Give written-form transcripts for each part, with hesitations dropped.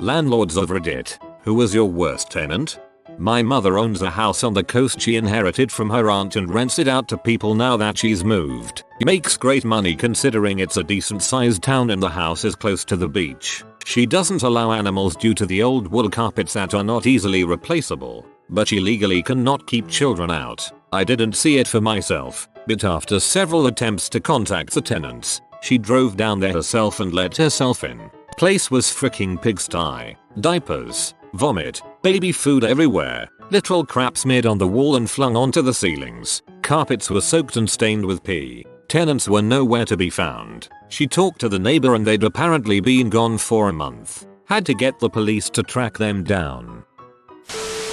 Landlords of Reddit. Who was your worst tenant? My mother owns a house on the coast she inherited from her aunt and rents it out to people now that she's moved. Makes great money considering it's a decent sized town and the house is close to the beach. She doesn't allow animals due to the old wool carpets that are not easily replaceable, but she legally cannot keep children out. I didn't see it for myself, but after several attempts to contact the tenants, she drove down there herself and let herself in. Place was freaking pigsty. Diapers, vomit, baby food everywhere, literal crap smeared on the wall and flung onto the ceilings. Carpets were soaked and stained with pee. Tenants were nowhere to be found. She talked to the neighbor and they'd apparently been gone for a month. Had to get the police to track them down.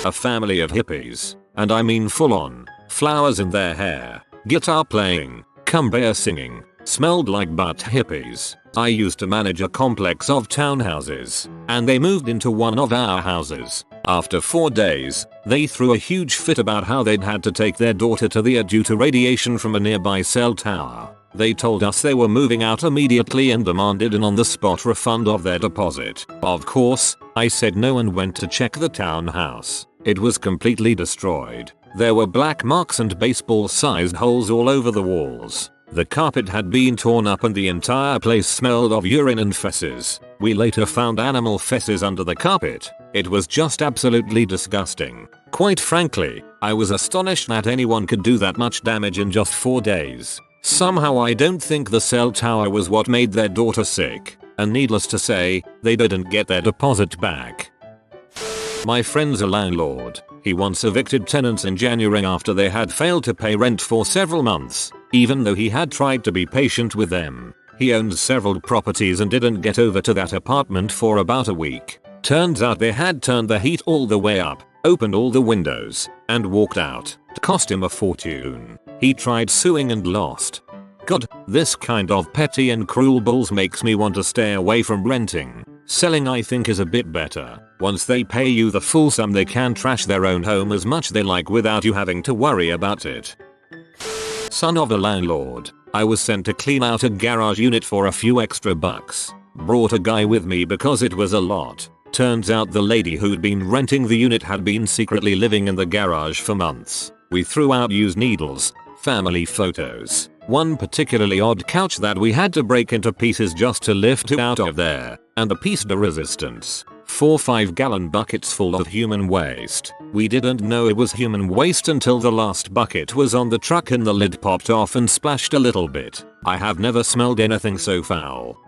A family of hippies, and I mean full on, flowers in their hair, guitar playing, cumbia singing, smelled like butt hippies. I used to manage a complex of townhouses, and they moved into one of our houses. After 4 days, they threw a huge fit about how they'd had to take their daughter to the ER due to radiation from a nearby cell tower. They told us they were moving out immediately and demanded an on-the-spot refund of their deposit. Of course, I said no and went to check the townhouse. It was completely destroyed. There were black marks and baseball-sized holes all over the walls. The carpet had been torn up and the entire place smelled of urine and fesses. We later found animal fesses under the carpet. It was just absolutely disgusting. Quite frankly, I was astonished that anyone could do that much damage in just 4 days. Somehow I don't think the cell tower was what made their daughter sick, and needless to say, they didn't get their deposit back. My friend's a landlord. He once evicted tenants in January after they had failed to pay rent for several months, even though he had tried to be patient with them. He owns several properties and didn't get over to that apartment for about a week. Turns out they had turned the heat all the way up, opened all the windows, and walked out. It cost him a fortune. He tried suing and lost. God, this kind of petty and cruel bulls makes me want to stay away from renting. Selling I think is a bit better. Once they pay you the full sum they can trash their own home as much they like without you having to worry about it. Son of a landlord. I was sent to clean out a garage unit for a few extra bucks. Brought a guy with me because it was a lot. Turns out the lady who'd been renting the unit had been secretly living in the garage for months. We threw out used needles, family photos, one particularly odd couch that we had to break into pieces just to lift it out of there, and the piece de resistance. 4 5-gallon buckets full of human waste. We didn't know it was human waste until the last bucket was on the truck and the lid popped off and splashed a little bit. I have never smelled anything so foul.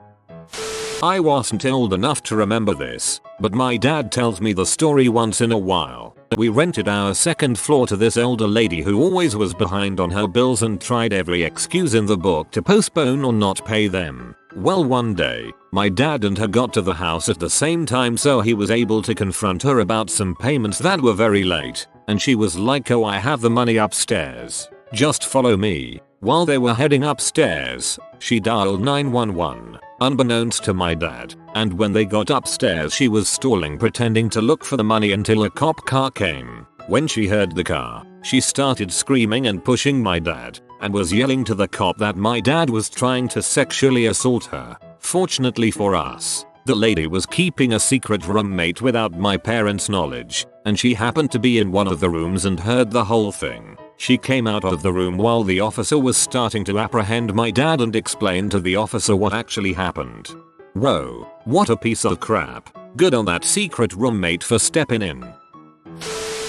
I wasn't old enough to remember this, but my dad tells me the story once in a while. We rented our second floor to this older lady who always was behind on her bills and tried every excuse in the book to postpone or not pay them. Well, one day, my dad and her got to the house at the same time, so he was able to confront her about some payments that were very late, and she was like, "Oh, I have the money upstairs. Just follow me." While they were heading upstairs, she dialed 911, unbeknownst to my dad, and when they got upstairs she was stalling pretending to look for the money until a cop car came. When she heard the car, she started screaming and pushing my dad, and was yelling to the cop that my dad was trying to sexually assault her. Fortunately for us, the lady was keeping a secret roommate without my parents' knowledge, and she happened to be in one of the rooms and heard the whole thing. She came out of the room while the officer was starting to apprehend my dad and explained to the officer what actually happened. Whoa, what a piece of crap. Good on that secret roommate for stepping in.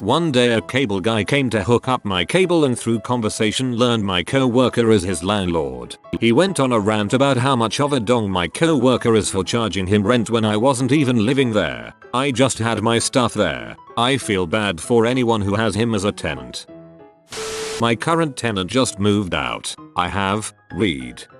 One day a cable guy came to hook up my cable and through conversation learned my co-worker is his landlord. He went on a rant about how much of a dong my co-worker is for charging him rent when I wasn't even living there. I just had my stuff there. I feel bad for anyone who has him as a tenant. My current tenant just moved out. I have,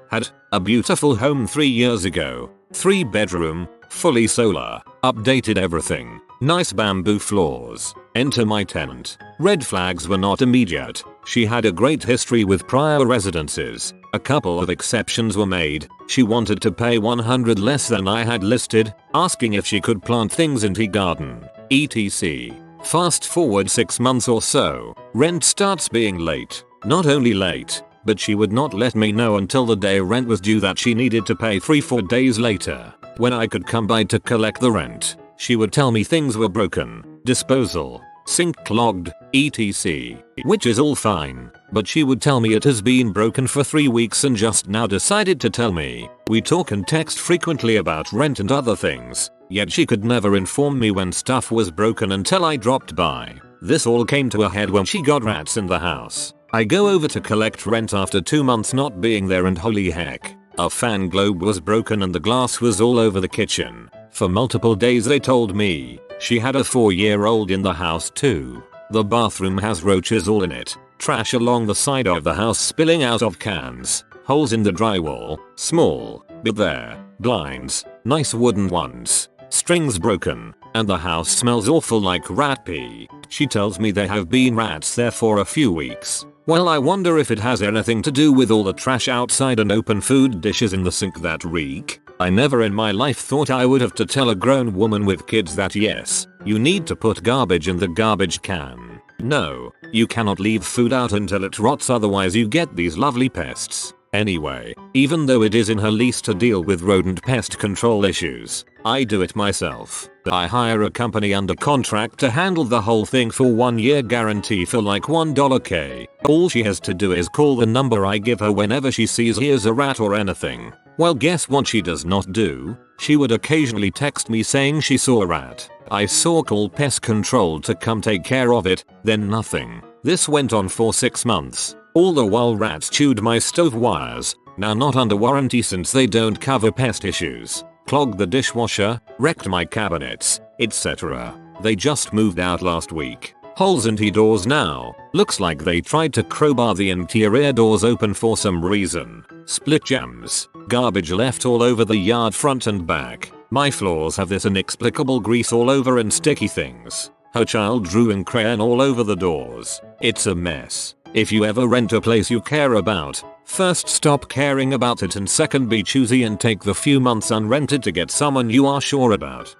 had a beautiful home 3 years ago. 3-bedroom, fully solar, updated everything. Nice bamboo floors. Enter my tenant. Red flags were not immediate. She had a great history with prior residences. A couple of exceptions were made. She wanted to pay $100 less than I had listed, asking if she could plant things in tea garden, etc. Fast forward 6 months or so, rent starts being late. Not only late, but she would not let me know until the day rent was due that she needed to pay 3-4 days later, when I could come by to collect the rent. She would tell me things were broken, disposal, sink clogged, etc. Which is all fine, but she would tell me it has been broken for 3 weeks and just now decided to tell me. We talk and text frequently about rent and other things, yet she could never inform me when stuff was broken until I dropped by. This all came to a head when she got rats in the house. I go over to collect rent after 2 months not being there and holy heck, a fan globe was broken and the glass was all over the kitchen. For multiple days they told me. She had a 4-year-old in the house too. The bathroom has roaches all in it, trash along the side of the house spilling out of cans, holes in the drywall, small, but there, blinds, nice wooden ones, strings broken, and the house smells awful like rat pee. She tells me there have been rats there for a few weeks. Well, I wonder if it has anything to do with all the trash outside and open food dishes in the sink that reek. I never in my life thought I would have to tell a grown woman with kids that yes, you need to put garbage in the garbage can. No, you cannot leave food out until it rots, otherwise you get these lovely pests. Anyway, even though it is in her lease to deal with rodent pest control issues, I do it myself. I hire a company under contract to handle the whole thing for 1 year guarantee for like $1k. All she has to do is call the number I give her whenever she sees here's a rat or anything. Well, guess what she does not do? She would occasionally text me saying she saw a rat. I saw call pest control to come take care of it, then nothing. This went on for 6 months. All the while rats chewed my stove wires, now not under warranty since they don't cover pest issues, clogged the dishwasher, wrecked my cabinets, etc. They just moved out last week. Holes in doors now, looks like they tried to crowbar the interior doors open for some reason. Split jams, garbage left all over the yard front and back. My floors have this inexplicable grease all over and sticky things. Her child drew in crayon all over the doors. It's a mess. If you ever rent a place you care about, first stop caring about it and second be choosy and take the few months unrented to get someone you are sure about.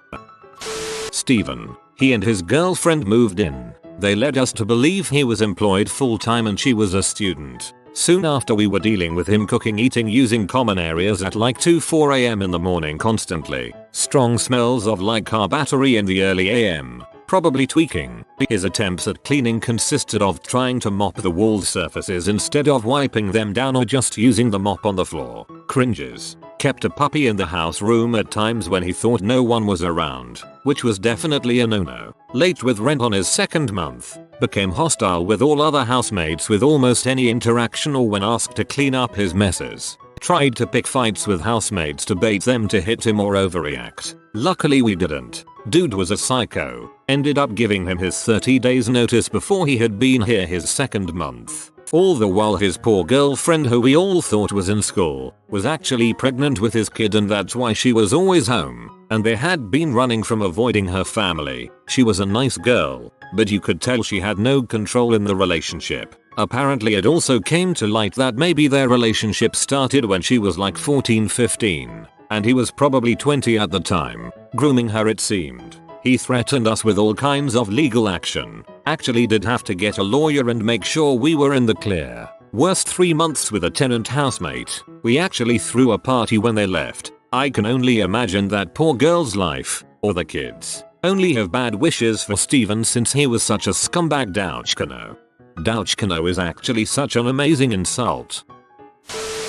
Steven. He and his girlfriend moved in. They led us to believe he was employed full-time and she was a student. Soon after we were dealing with him cooking, eating, using common areas at like 2-4 am in the morning constantly. Strong smells of like car battery in the early am. Probably tweaking. His attempts at cleaning consisted of trying to mop the wall surfaces instead of wiping them down or just using the mop on the floor. Cringes. Kept a puppy in the house room at times when he thought no one was around, which was definitely a no-no. Late with rent on his 2nd month. Became hostile with all other housemates with almost any interaction or when asked to clean up his messes. Tried to pick fights with housemates to bait them to hit him or overreact. Luckily we didn't. Dude was a psycho. Ended up giving him his 30 days notice before he had been here his 2nd month. All the while his poor girlfriend, who we all thought was in school, was actually pregnant with his kid, and that's why she was always home, and they had been running from avoiding her family. She was a nice girl, but you could tell she had no control in the relationship. Apparently it also came to light that maybe their relationship started when she was like 14-15, and he was probably 20 at the time. Grooming her, it seemed. He threatened us with all kinds of legal action. Actually did have to get a lawyer and make sure we were in the clear. Worst 3 months with a tenant housemate. We actually threw a party when they left. I can only imagine that poor girl's life, or the kids. Only have bad wishes for Steven since he was such a scumbag. Douchkano. Douchkano is actually such an amazing insult.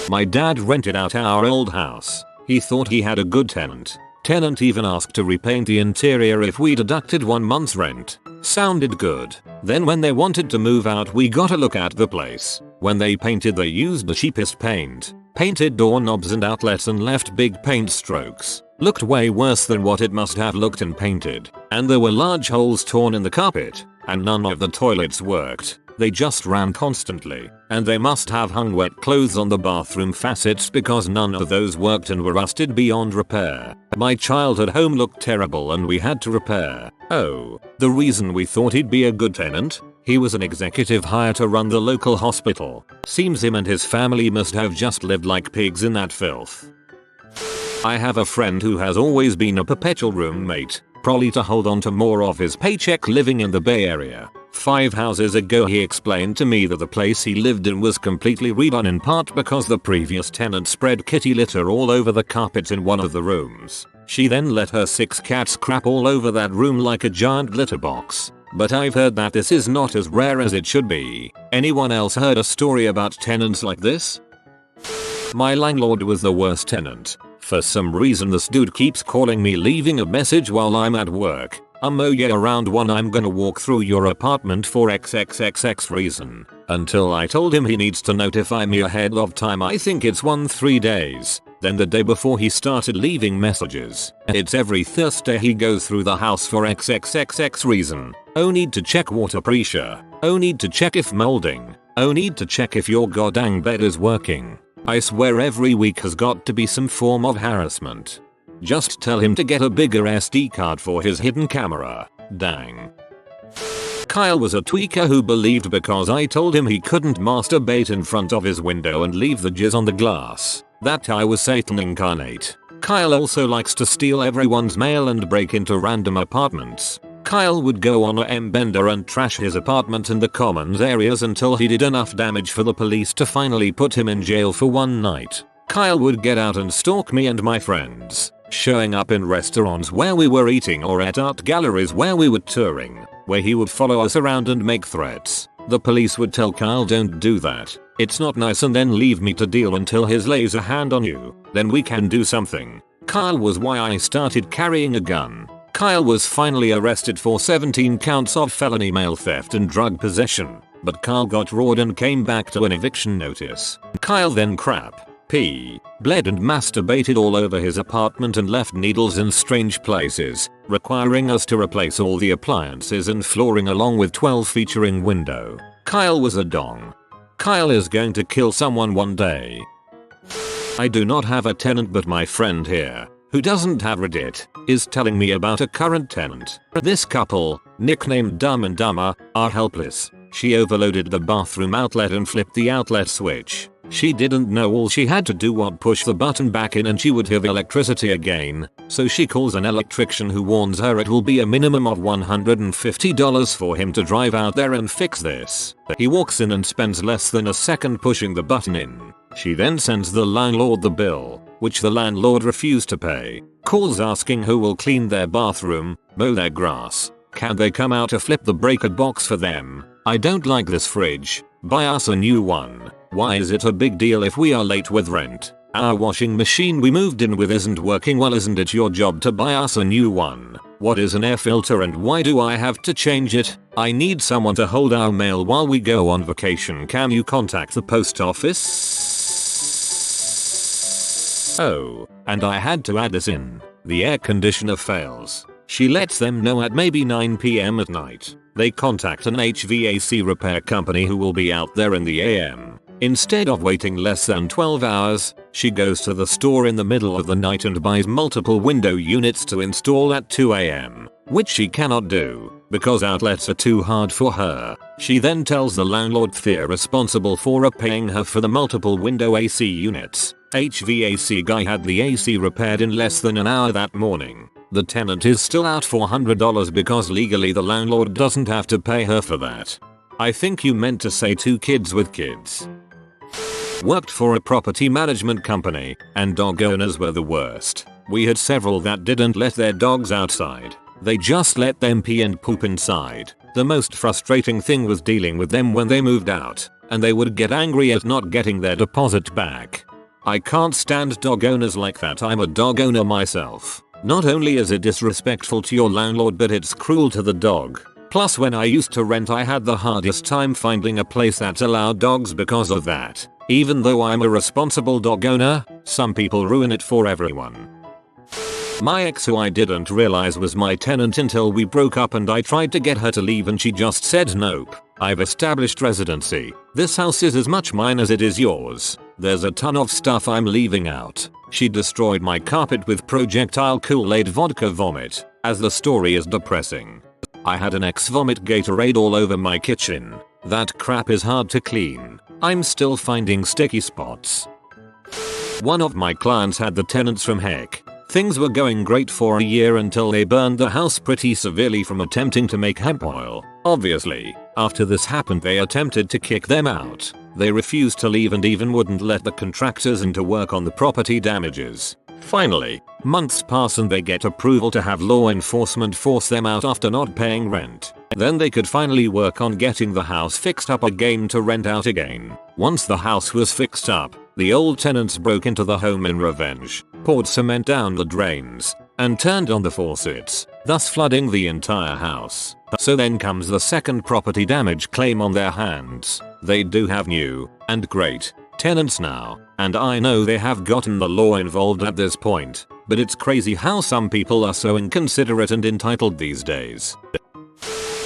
My dad rented out our old house. He thought he had a good tenant. Tenant even asked to repaint the interior if we deducted 1 month's rent. Sounded good. Then when they wanted to move out, we got a look at the place. When they painted, they used the cheapest paint. Painted doorknobs and outlets and left big paint strokes. Looked way worse than what it must have looked and painted. And there were large holes torn in the carpet. And none of the toilets worked. They just ran constantly, and they must have hung wet clothes on the bathroom facets because none of those worked and were rusted beyond repair. My childhood home looked terrible and we had to repair. Oh, the reason we thought he'd be a good tenant? He was an executive hire to run the local hospital. Seems him and his family must have just lived like pigs in that filth. I have a friend who has always been a perpetual roommate, probably to hold on to more of his paycheck, living in the Bay Area. 5 houses ago he explained to me that the place he lived in was completely redone, in part because the previous tenant spread kitty litter all over the carpets in one of the rooms. She then let her 6 cats crap all over that room like a giant litter box. But I've heard that this is not as rare as it should be. Anyone else heard a story about tenants like this? My landlord was the worst tenant. For some reason this dude keeps calling me, leaving a message while I'm at work. Oh yeah, around 1 I'm gonna walk through your apartment for XXXX reason. Until I told him he needs to notify me ahead of time. I think it's 3 days. Then the day before he started leaving messages. It's every Thursday he goes through the house for XXXX reason. Oh, need to check water pressure. Oh, need to check if molding. Oh, need to check if your goddamn bed is working. I swear every week has got to be some form of harassment. Just tell him to get a bigger SD card for his hidden camera. Dang. Kyle was a tweaker who believed because I told him he couldn't masturbate in front of his window and leave the jizz on the glass, that I was Satan incarnate. Kyle also likes to steal everyone's mail and break into random apartments. Kyle would go on a M-bender and trash his apartment and the commons areas until he did enough damage for the police to finally put him in jail for 1 night. Kyle would get out and stalk me and my friends, showing up in restaurants where we were eating or at art galleries where we were touring, where he would follow us around and make threats. The police would tell Kyle, don't do that, it's not nice, and then leave me to deal until he lays a hand on you, then we can do something. Kyle was why I started carrying a gun. Kyle was finally arrested for 17 counts of felony mail theft and drug possession, but Kyle got rawed and came back to an eviction notice. Kyle then bled and masturbated all over his apartment and left needles in strange places, requiring us to replace all the appliances and flooring along with 12 featuring window. Kyle was a dong. Kyle is going to kill someone one day. I do not have a tenant, but my friend here, who doesn't have Reddit, is telling me about a current tenant. This couple, nicknamed Dumb and Dumber, are helpless. She overloaded the bathroom outlet and flipped the outlet switch. She didn't know all she had to do was push the button back in and she would have electricity again, so she calls an electrician who warns her it will be a minimum of $150 for him to drive out there and fix this. He walks in and spends less than a second pushing the button in. She then sends the landlord the bill, which the landlord refused to pay. Calls asking who will clean their bathroom, mow their grass. Can they come out to flip the breaker box for them? I don't like this fridge. Buy us a new one. Why is it a big deal if we are late with rent? Our washing machine we moved in with isn't working well. Isn't it your job to buy us a new one? What is an air filter and why do I have to change it? I need someone to hold our mail while we go on vacation. Can you contact the post office? Oh, and I had to add this in. The air conditioner fails. She lets them know at maybe 9 PM at night. They contact an HVAC repair company who will be out there in the AM. Instead of waiting less than 12 hours, she goes to the store in the middle of the night and buys multiple window units to install at 2 AM, which she cannot do because outlets are too hard for her. She then tells the landlord they're responsible for paying her for the multiple window AC units. HVAC guy had the AC repaired in less than an hour that morning. The tenant is still out $400 because legally the landlord doesn't have to pay her for that. I think you meant to say 2 kids with kids. Worked for a property management company, and dog owners were the worst. We had several that didn't let their dogs outside. They just let them pee and poop inside. The most frustrating thing was dealing with them when they moved out, and they would get angry at not getting their deposit back. I can't stand dog owners like that. I'm a dog owner myself. Not only is it disrespectful to your landlord, but it's cruel to the dog. Plus, when I used to rent, I had the hardest time finding a place that allowed dogs because of that. Even though I'm a responsible dog owner, some people ruin it for everyone. My ex, who I didn't realize was my tenant until we broke up and I tried to get her to leave and she just said nope. I've established residency. This house is as much mine as it is yours. There's a ton of stuff I'm leaving out. She destroyed my carpet with projectile Kool-Aid vodka vomit. As the story is depressing. I had an ex vomit Gatorade all over my kitchen. That crap is hard to clean. I'm still finding sticky spots. One of my clients had the tenants from heck. Things were going great for a year until they burned the house pretty severely from attempting to make hemp oil. Obviously, after this happened they attempted to kick them out. They refused to leave and even wouldn't let the contractors in to work on the property damages. Finally, Months pass and they get approval to have law enforcement force them out after not paying rent. Then they could finally work on getting the house fixed up again to rent out again. Once the house was fixed up, the old tenants broke into the home in revenge, poured cement down the drains, and turned on the faucets, thus flooding the entire house. So then comes the second property damage claim on their hands. They do have new, and great, tenants now, and I know they have gotten the law involved at this point, but it's crazy how some people are so inconsiderate and entitled these days.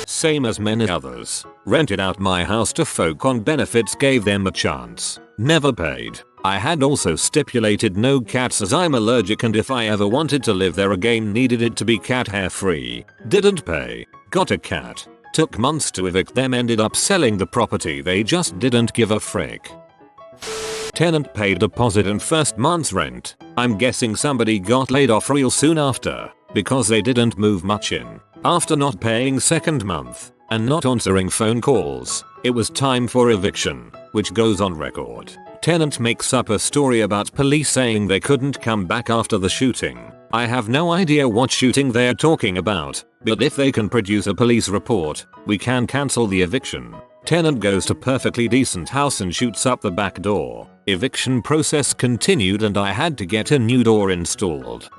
Same as many others. Rented out my house to folk on benefits, gave them a chance. Never paid. I had also stipulated no cats as I'm allergic, and if I ever wanted to live there again needed it to be cat hair free. Didn't pay. Got a cat. Took months to evict them, ended up selling the property, they just didn't give a frick. Tenant paid deposit and first month's rent. I'm guessing somebody got laid off real soon after, because they didn't move much in. After not paying second month, and not answering phone calls, it was time for eviction, which goes on record. Tenant makes up a story about police saying they couldn't come back after the shooting. I have no idea what shooting they're talking about, but if they can produce a police report, we can cancel the eviction. Tenant goes to perfectly decent house and shoots up the back door. Eviction process continued and I had to get a new door installed.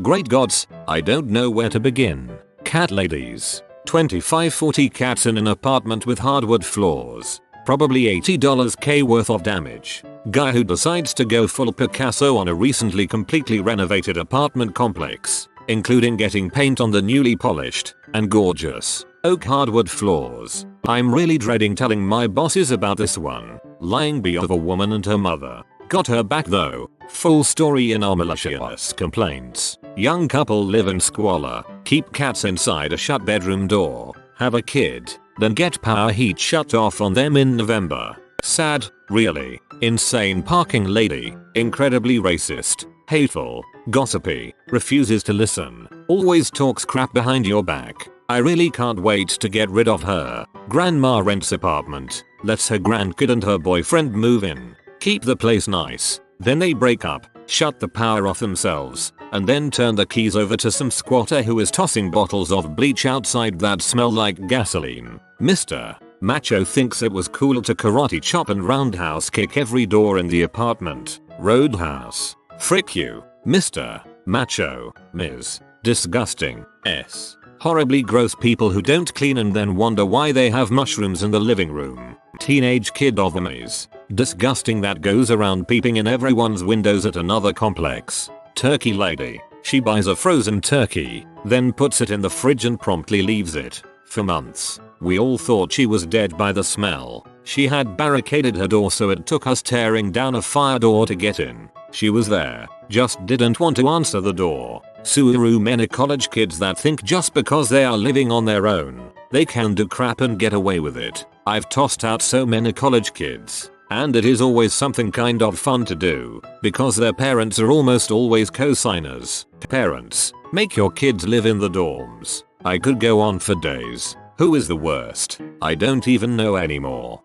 Great gods, I don't know where to begin. Cat ladies. 25-40 cats in an apartment with hardwood floors. Probably $80k worth of damage. Guy who decides to go full Picasso on a recently completely renovated apartment complex, including getting paint on the newly polished and gorgeous oak hardwood floors. I'm really dreading telling my bosses about this one. Lying bee of a woman and her mother. Got her back though. Full story in our malicious complaints. Young couple live in squalor. Keep cats inside a shut bedroom door. Have a kid. Then get power heat shut off on them in November. Sad, really. Insane parking lady. Incredibly racist. Hateful. Gossipy. Refuses to listen. Always talks crap behind your back. I really can't wait to get rid of her. Grandma rents apartment. Lets her grandkid and her boyfriend move in. Keep the place nice. Then they break up, shut the power off themselves, and then turn the keys over to some squatter who is tossing bottles of bleach outside that smell like gasoline. Mr. Macho thinks it was cool to karate chop and roundhouse kick every door in the apartment. Roadhouse. Frick you, Mr. Macho. Ms. Disgusting. S. Horribly gross people who don't clean and then wonder why they have mushrooms in the living room. Teenage kid of a maze. Disgusting that goes around peeping in everyone's windows at another complex. Turkey lady. She buys a frozen turkey, then puts it in the fridge and promptly leaves it for months. We all thought she was dead by the smell. She had barricaded her door so it took us tearing down a fire door to get in. She was there, just didn't want to answer the door. Suuru many college kids that think just because they are living on their own, they can do crap and get away with it. I've tossed out so many college kids. And it is always something kind of fun to do, because their parents are almost always co-signers. Parents, make your kids live in the dorms. I could go on for days. Who is the worst? I don't even know anymore.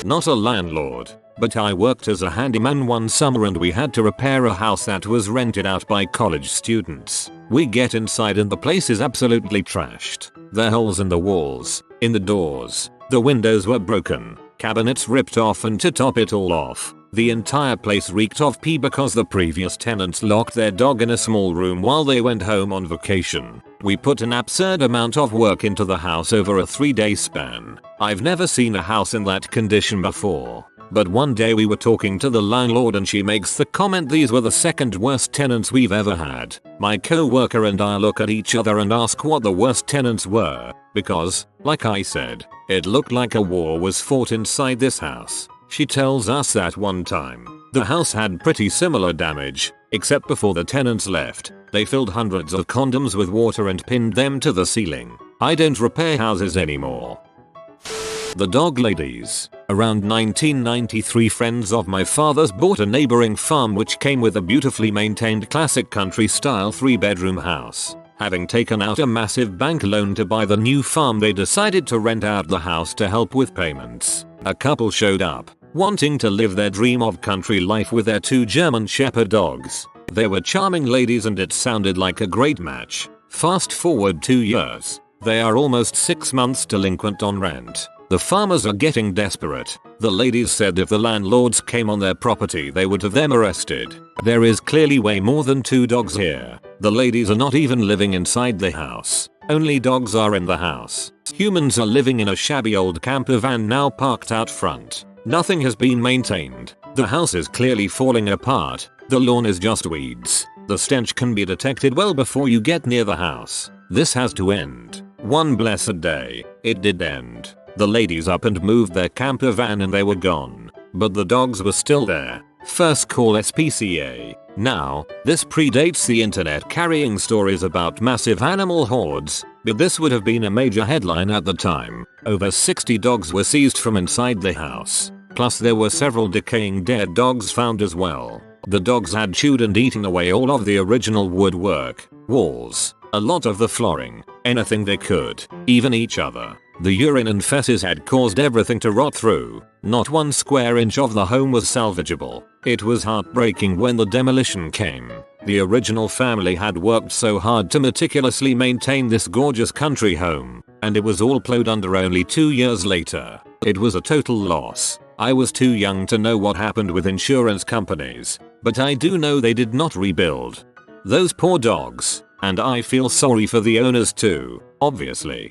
Not a landlord, but I worked as a handyman one summer and we had to repair a house that was rented out by college students. We get inside and the place is absolutely trashed. There are holes in the walls, in the doors, the windows were broken. Cabinets ripped off, and to top it all off, the entire place reeked of pee because the previous tenants locked their dog in a small room while they went home on vacation. We put an absurd amount of work into the house over a 3-day span. I've never seen a house in that condition before. But one day we were talking to the landlord and she makes the comment, these were the second worst tenants we've ever had. My co-worker and I look at each other and ask what the worst tenants were, because, like I said, it looked like a war was fought inside this house. She tells us that one time, the house had pretty similar damage, except before the tenants left, they filled hundreds of condoms with water and pinned them to the ceiling. I don't repair houses anymore. The dog ladies. Around 1993, friends of my father's bought a neighboring farm which came with a beautifully maintained classic country style 3-bedroom house. Having taken out a massive bank loan to buy the new farm, they decided to rent out the house to help with payments. A couple showed up, wanting to live their dream of country life with their 2 German Shepherd dogs. They were charming ladies and it sounded like a great match. Fast forward 2 years. They are almost 6 months delinquent on rent. The farmers are getting desperate. The ladies said if the landlords came on their property they would have them arrested. There is clearly way more than 2 dogs here. The ladies are not even living inside the house. Only dogs are in the house. Humans are living in a shabby old camper van now parked out front. Nothing has been maintained. The house is clearly falling apart. The lawn is just weeds. The stench can be detected well before you get near the house. This has to end. One blessed day, it did end. The ladies up and moved their camper van and they were gone. But the dogs were still there. First call SPCA. Now, this predates the internet carrying stories about massive animal hordes, but this would have been a major headline at the time. Over 60 dogs were seized from inside the house. Plus there were several decaying dead dogs found as well. The dogs had chewed and eaten away all of the original woodwork, walls, a lot of the flooring, anything they could, even each other. The urine and feces had caused everything to rot through. Not 1 square inch of the home was salvageable. It was heartbreaking when the demolition came. The original family had worked so hard to meticulously maintain this gorgeous country home, and it was all plowed under only 2 years later. It was a total loss. I was too young to know what happened with insurance companies, but I do know they did not rebuild. Those poor dogs, and I feel sorry for the owners too, obviously.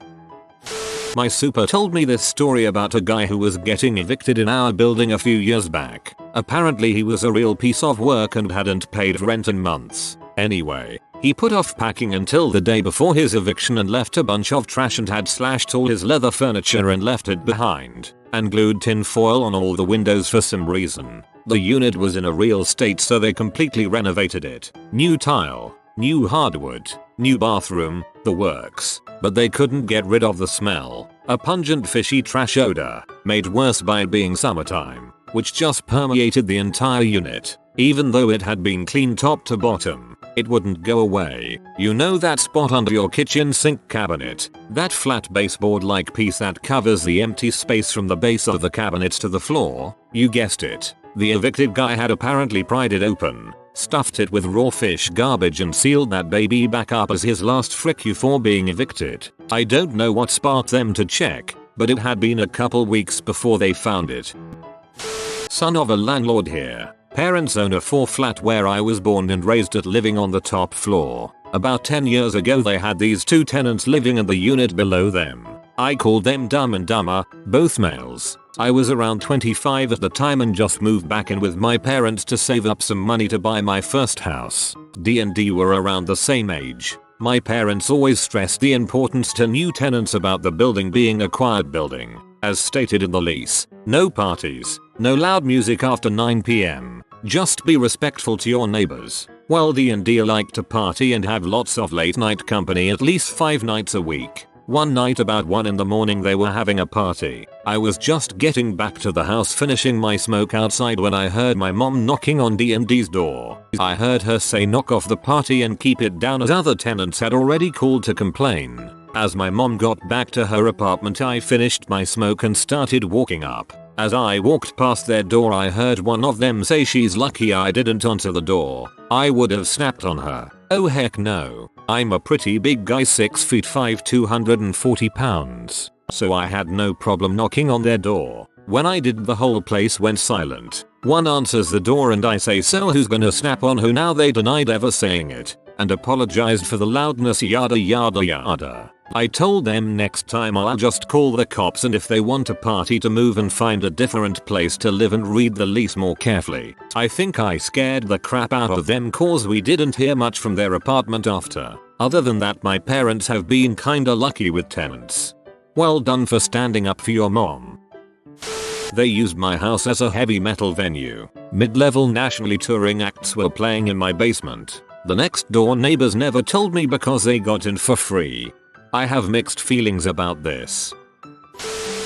My super told me this story about a guy who was getting evicted in our building a few years back. Apparently he was a real piece of work and hadn't paid rent in months. Anyway, he put off packing until the day before his eviction and left a bunch of trash and had slashed all his leather furniture and left it behind, and glued tin foil on all the windows for some reason. The unit was in a real state so they completely renovated it. New tile, new hardwood, new bathroom, the works. But they couldn't get rid of the smell, a pungent fishy trash odor, made worse by it being summertime, which just permeated the entire unit. Even though it had been cleaned top to bottom, it wouldn't go away. You know that spot under your kitchen sink cabinet? That flat baseboard-like piece that covers the empty space from the base of the cabinet to the floor? You guessed it. The evicted guy had apparently pried it open, stuffed it with raw fish garbage and sealed that baby back up as his last frick before being evicted. I don't know what sparked them to check, but it had been a couple weeks before they found it. Son of a landlord here. Parents own a 4-flat where I was born and raised at, living on the top floor. About 10 years ago they had these 2 tenants living in the unit below them. I called them Dumb and Dumber, both males. I was around 25 at the time and just moved back in with my parents to save up some money to buy my first house. D&D were around the same age. My parents always stressed the importance to new tenants about the building being a quiet building. As stated in the lease, no parties, no loud music after 9 PM. Just be respectful to your neighbors. Well, D&D like to party and have lots of late night company at least 5 nights a week. One night about 1 in the morning they were having a party. I was just getting back to the house finishing my smoke outside when I heard my mom knocking on D&D's door. I heard her say knock off the party and keep it down as other tenants had already called to complain. As my mom got back to her apartment I finished my smoke and started walking up. As I walked past their door I heard one of them say she's lucky I didn't answer the door. I would have snapped on her. Oh heck no. I'm a pretty big guy, 6 feet 5, 240 pounds. So I had no problem knocking on their door. When I did, the whole place went silent. One answers the door and I say, so who's gonna snap on who now? They denied ever saying it and apologized for the loudness, yada yada yada. I told them next time I'll just call the cops and if they want a party to move and find a different place to live and read the lease more carefully. I think I scared the crap out of them cause we didn't hear much from their apartment after. Other than that, my parents have been kinda lucky with tenants. Well done for standing up for your mom. They used my house as a heavy metal venue. Mid-level nationally touring acts were playing in my basement. The next door neighbors never told me because they got in for free. I have mixed feelings about this.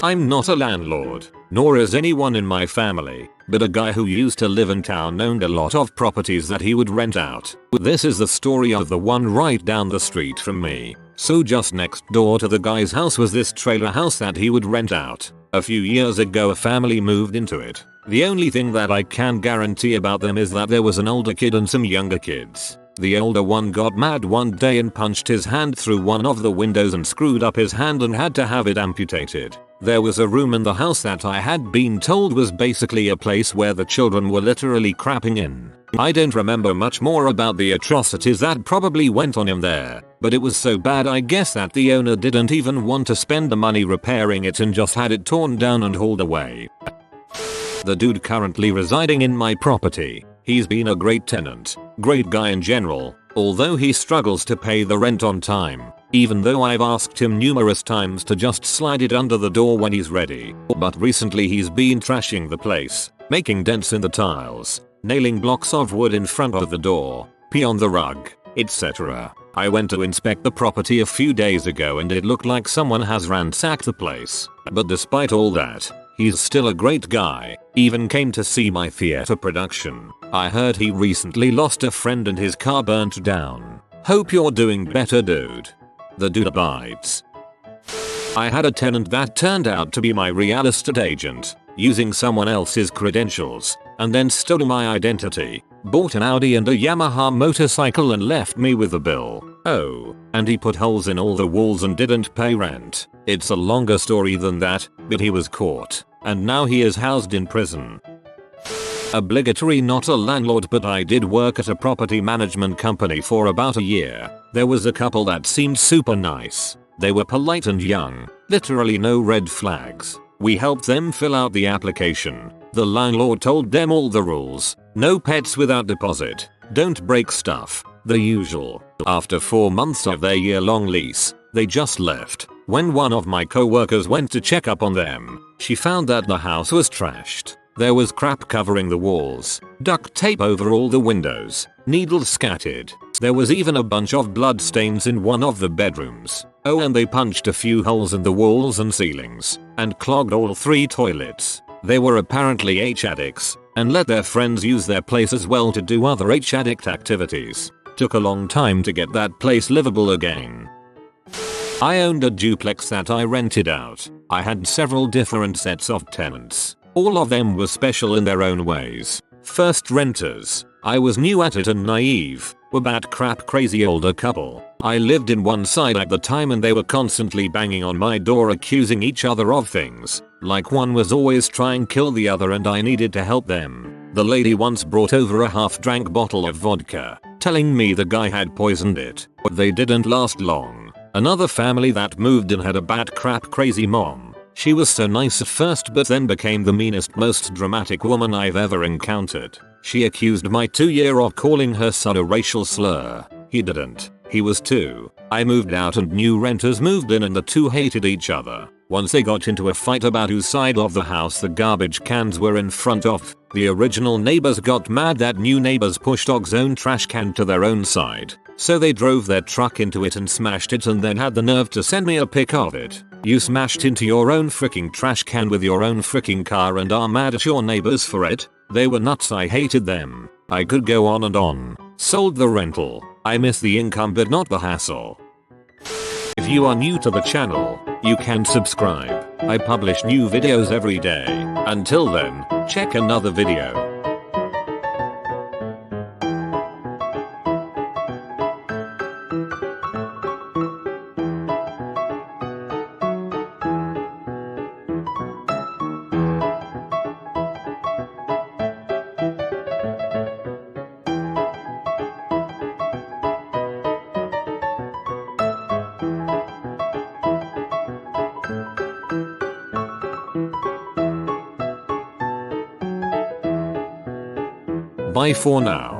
I'm not a landlord, nor is anyone in my family, but a guy who used to live in town owned a lot of properties that he would rent out. This is the story of the one right down the street from me. So just next door to the guy's house was this trailer house that he would rent out. A few years ago a family moved into it. The only thing that I can guarantee about them is that there was an older kid and some younger kids. The older one got mad one day and punched his hand through one of the windows and screwed up his hand and had to have it amputated. There was a room in the house that I had been told was basically a place where the children were literally crapping in. I don't remember much more about the atrocities that probably went on in there, but it was so bad I guess that the owner didn't even want to spend the money repairing it and just had it torn down and hauled away. The dude currently residing in my property. He's been a great tenant, great guy in general, although he struggles to pay the rent on time, even though I've asked him numerous times to just slide it under the door when he's ready. But recently he's been trashing the place, making dents in the tiles, nailing blocks of wood in front of the door, pee on the rug, etc. I went to inspect the property a few days ago and it looked like someone has ransacked the place. But despite all that, he's still a great guy, even came to see my theater production. I heard he recently lost a friend and his car burnt down. Hope you're doing better, dude. The dude abides. I had a tenant that turned out to be my real estate agent, using someone else's credentials, and then stole my identity, bought an Audi and a Yamaha motorcycle and left me with the bill. Oh, and he put holes in all the walls and didn't pay rent. It's a longer story than that, but he was caught, and now he is housed in prison. Obligatory, not a landlord, but I did work at a property management company for about a year. There was a couple that seemed super nice. They were polite and young, literally no red flags. We helped them fill out the application. The landlord told them all the rules. No pets without deposit. Don't break stuff. The usual. After 4 months of their year-long lease, they just left. When one of my co-workers went to check up on them, she found that the house was trashed. There was crap covering the walls, duct tape over all the windows, needles scattered. There was even a bunch of blood stains in one of the bedrooms. Oh, and they punched a few holes in the walls and ceilings, and clogged all 3 toilets. They were apparently H-addicts, and let their friends use their place as well to do other H-addict activities. Took a long time to get that place livable again. I owned a duplex that I rented out. I had several different sets of tenants. All of them were special in their own ways. First renters. I was new at it and naive. Were bat crap crazy older couple. I lived in one side at the time and they were constantly banging on my door accusing each other of things. Like one was always trying to kill the other and I needed to help them. The lady once brought over a half-drank bottle of vodka, telling me the guy had poisoned it. But they didn't last long. Another family that moved in had a bat crap crazy mom. She was so nice at first but then became the meanest, most dramatic woman I've ever encountered. She accused my 2-year of calling her son a racial slur. He didn't. He was 2. I moved out and new renters moved in and the 2 hated each other. Once they got into a fight about whose side of the house the garbage cans were in front of, the original neighbors got mad that new neighbors pushed dog's own trash can to their own side. So they drove their truck into it and smashed it and then had the nerve to send me a pic of it. You smashed into your own freaking trash can with your own freaking car and are mad at your neighbors for it? They were nuts. I hated them. I could go on and on. Sold the rental. I miss the income but not the hassle. If you are new to the channel, you can subscribe. I publish new videos every day. Until then, check another video. Bye for now.